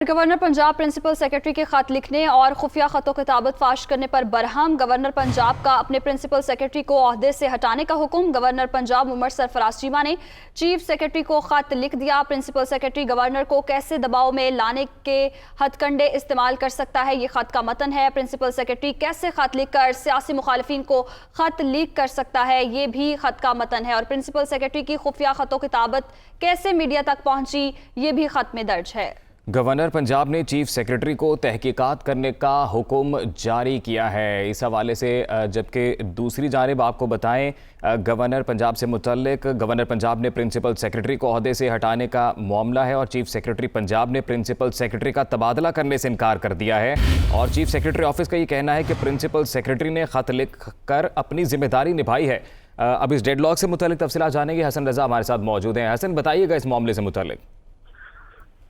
Governor Punjab principal secretary के खत लिखने और खुफिया खतों किताबत फाश करने पर बरहम। गवर्नर पंजाब का अपने प्रिंसिपल सेक्रेटरी को ओहदे से हटाने का हुक्म। गवर्नर पंजाब उमर सरफराज चीमा ने चीफ सेक्रेटरी को खत लिख दिया। प्रिंसिपल सेक्रेटरी गवर्नर को कैसे दबाव में लाने के हथकंडे इस्तेमाल कर सकता है, ये खत का मतन है। प्रिंसिपल सेक्रेटरी कैसे खत लिखकर सियासी मुखालिफिन को खत लीक कर सकता है, ये भी खत का मतन है। और प्रिंसिपल सेक्रेटरी की खुफिया खतों किताबत कैसे मीडिया तक पहुंची, ये भी खत में दर्ज है। गवर्नर पंजाब ने चीफ सेक्रेटरी को तहकीकात करने का हुक्म जारी किया है। इस हवाले से जबकि दूसरी जानिब आपको बताएं, गवर्नर पंजाब से मुतल्लिक गवर्नर पंजाब ने प्रिंसिपल सेक्रेटरी को ओहदे से हटाने का मामला है और चीफ सेक्रेटरी पंजाब ने प्रिंसिपल सेक्रेटरी का तबादला करने से इनकार कर दिया है। और चीफ सेक्रेटरी ऑफिस का ये कहना है कि प्रिंसिपल सेक्रेटरी ने खत लिख कर अपनी जिम्मेदारी निभाई है। अब इस डेडलॉक से मुतल्लिक तफसीलात जानेंगे। हसन रजा हमारे साथ मौजूद हैं। हसन, बताइएगा इस मामले से मुतल्लिक।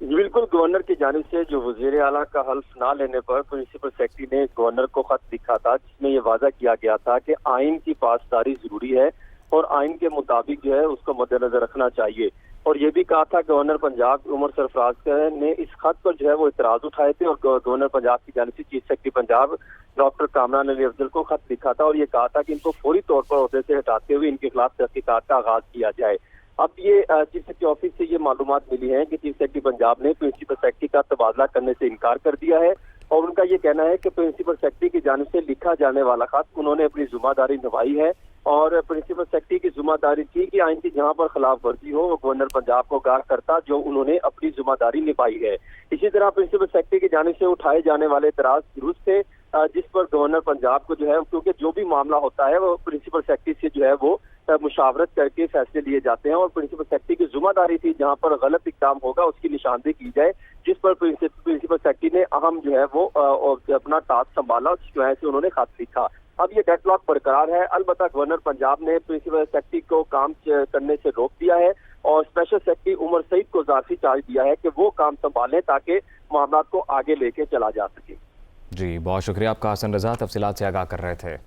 बिल्कुल, गवर्नर की जानिब से जो वज़ीर आला का हल्फ ना लेने पर प्रिंसिपल सेक्रेटरी ने गवर्नर को खत लिखा था, जिसमें ये वादा किया गया था कि आइन की पासदारी जरूरी है और आइन के मुताबिक जो है उसको मद्देनजर रखना चाहिए। और ये भी कहा था गवर्नर पंजाब उमर सरफराज ने इस खत पर जो है वो इतराज उठाए थे और गवर्नर पंजाब की जानिब से chief secretary Punjab doctor Kamran Ali Afzal को खत लिखा था और ये कहा था कि इनको फौरी तौर पर ओहदे से हटाते हुए इनके खिलाफ तहकीकात का आगाज किया जाए। अब ये चीफ सेक्रेटरी ऑफिस से ये मालूमात मिली है कि चीफ सेक्रेटरी पंजाब ने प्रिंसिपल सेक्रेटरी का तबादला करने से इनकार कर दिया है और उनका ये कहना है कि प्रिंसिपल सेक्रेटरी की जानिब से लिखा जाने वाला खत उन्होंने अपनी जिम्मेदारी निभाई है और प्रिंसिपल सेक्रेटरी की जिम्मेदारी थी कि आइन की जहां पर खिलाफ वर्जी हो वो गवर्नर पंजाब को आगाह करता, जो उन्होंने अपनी जिम्मेदारी निभाई है। इसी तरह प्रिंसिपल सेक्रेटरी की जानिब से उठाए जाने वाले इतराज दुरुस्त थे, जिस पर गवर्नर पंजाब को जो है, क्योंकि जो भी मामला होता है वो प्रिंसिपल सेक्रेटरी से जो है वो मुशावरत करके फैसले लिए जाते हैं और प्रिंसिपल सेक्रेटरी की जिम्मेदारी थी जहां पर गलत इकदाम होगा उसकी निशानदेही की जाए, जिस पर प्रिंसिपल सेक्रेटरी ने अहम जो है वो अपना टास्क संभाला और जिस वजह से उन्होंने खत लिखा। अब ये डेडलॉक बरकरार है। अलबत्ता गवर्नर पंजाब ने प्रिंसिपल सेक्रेटरी को काम करने से रोक दिया है और स्पेशल सेक्रेटरी उमर सईद को ज़ाती चार्ज दिया है कि वो काम संभालें ताकि मामला को आगे लेके चला जा सके। जी, बहुत शुक्रिया आपका हसन रजा, तफसीलात से आगाह कर रहे थे।